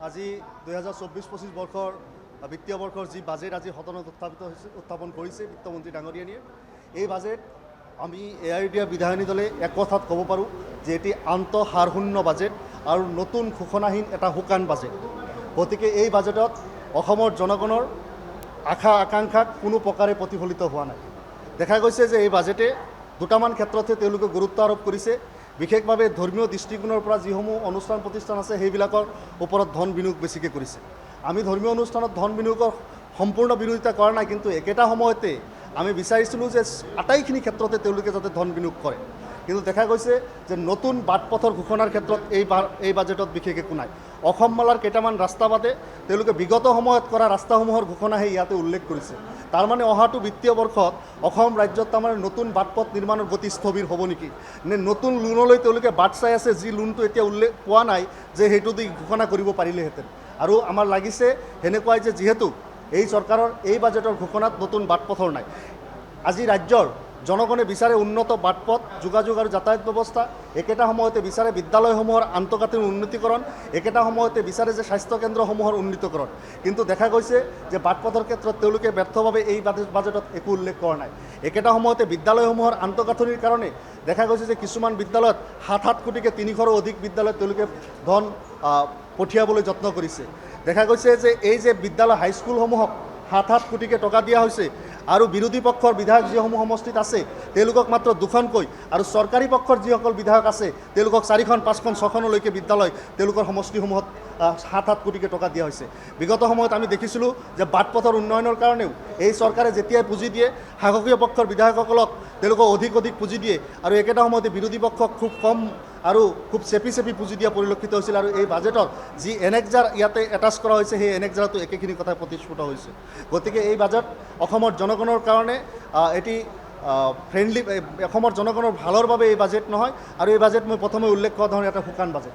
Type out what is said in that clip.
আজি 2024-25 বৰ্ষৰ বিত্তীয় বৰ্ষৰ যি বাজেট আজি সদনত উত্থাপন কৰিছে বিত্তমন্ত্ৰী ডাঙৰীয়ানীয়ে, এই বাজেট আমি এআইইউডিএফ বিধায়িনী দলে এক কথাত ক'ব পাৰোঁ যে এটি আন্তঃহাৰশূন্য বাজেট আৰু নতুন ঘোষণাহীন এটা শুকান বাজেট। গতিকে এই বাজেটত অসমৰ জনগণৰ আশা আকাংক্ষাক কোনো প্ৰকাৰে প্ৰতিফলিত হোৱা নাই। দেখা গৈছে যে এই বাজেটে দুটামান ক্ষেত্ৰতহে তেওঁলোকে গুৰুত্ব আৰোপ কৰিছে। বিশেষভাৱে ধৰ্মীয় দৃষ্টিকোণৰ পৰা যিসমূহ অনুষ্ঠান প্ৰতিষ্ঠান আছে সেইবিলাকৰ ওপৰত ধন বিনিয়োগ বেছিকৈ কৰিছে। আমি ধৰ্মীয় অনুষ্ঠানত ধন বিনিয়োগৰ সম্পূৰ্ণ বিৰোধিতা কৰা নাই, কিন্তু একেটা সময়তে আমি বিচাৰিছিলোঁ যে আটাইখিনি ক্ষেত্ৰতে তেওঁলোকে যাতে ধন বিনিয়োগ কৰে। কিন্তু দেখা গৈছে যে নতুন বাটপথৰ ঘোষণাৰ ক্ষেত্ৰত এই বাজেটত বিশেষ একো নাই। অসম মালাৰ কেইটামান ৰাস্তা বাদে তেওঁলোকে বিগত সময়ত কৰা ৰাস্তাসমূহৰ ঘোষণাহে ইয়াতে উল্লেখ কৰিছে। তাৰমানে অহাটো বিত্তীয় বৰ্ষত অসম ৰাজ্যত তাৰমানে নতুন বাটপথ নিৰ্মাণৰ গতি স্থবিৰ হ'ব নেকি, নে নতুন লোনলৈ তেওঁলোকে বাট চাই আছে, যি লোনটো এতিয়া উল্লেখ পোৱা নাই যে সেইটো দি ঘোষণা কৰিব পাৰিলেহেঁতেন। আৰু আমাৰ লাগিছে সেনেকুৱাই যে যিহেতু এই চৰকাৰৰ এই বাজেটৰ ঘোষণাত নতুন বাটপথৰ নাই। আজি ৰাজ্যৰ জনগণে বিচাৰে উন্নত বাটপথ, যোগাযোগ আৰু যাতায়াত ব্যৱস্থা, একেটা সময়তে বিচাৰে বিদ্যালয়সমূহৰ আন্তঃগাঁথনিৰ উন্নতিকৰণ, একেটা সময়তে বিচাৰে যে স্বাস্থ্যকেন্দ্ৰসমূহৰ উন্নীতকৰণ। কিন্তু দেখা গৈছে যে বাটপথৰ ক্ষেত্ৰত তেওঁলোকে ব্যৰ্থভাৱে এই বাজেটত একো উল্লেখ কৰা নাই। একেটা সময়তে বিদ্যালয়সমূহৰ আন্তঃগাঁথনিৰ কাৰণে দেখা গৈছে যে কিছুমান বিদ্যালয়ত 7 কোটিকৈ 300ৰো অধিক বিদ্যালয়ত তেওঁলোকে ধন পঠিয়াবলৈ যত্ন কৰিছে। দেখা গৈছে যে এই যে বিদ্যালয় হাইস্কুলসমূহক 7 কোটিকৈ টকা দিয়া হৈছে, আৰু বিৰোধী পক্ষৰ বিধায়ক যিসমূহ সমষ্টিত আছে তেওঁলোকক মাত্ৰ 2খনকৈ, আৰু চৰকাৰী পক্ষৰ যিসকল বিধায়ক আছে তেওঁলোকক 4খন 5খন 6খনলৈকে বিদ্যালয় তেওঁলোকৰ সমষ্টিসমূহত 7 কোটিকৈ টকা দিয়া হৈছে। বিগত সময়ত আমি দেখিছিলোঁ যে বাটপথৰ উন্নয়নৰ কাৰণেও এই চৰকাৰে যেতিয়াই পুঁজি দিয়ে শাসকীয় পক্ষৰ বিধায়কসকলক তেওঁলোকক অধিক পুঁজি দিয়ে, আৰু একেটা সময়তে বিৰোধী পক্ষক খুব কম আৰু খুব চেপি পুঁজি দিয়া পৰিলক্ষিত হৈছিল। আৰু এই বাজেটত যি এনেকজাৰ ইয়াতে এটাচ কৰা হৈছে সেই এনেকজাৰতো একেখিনি কথাই প্ৰতিস্ফুট হৈছে। গতিকে এই বাজেট অসমৰ জনগণৰ কাৰণে এটি ফ্ৰেণ্ডলি, অসমৰ জনগণৰ ভালৰ বাবে এই বাজেট নহয়, আৰু এই বাজেট মই প্ৰথমে উল্লেখ কৰা ধৰণে এটা শুকান বাজেট।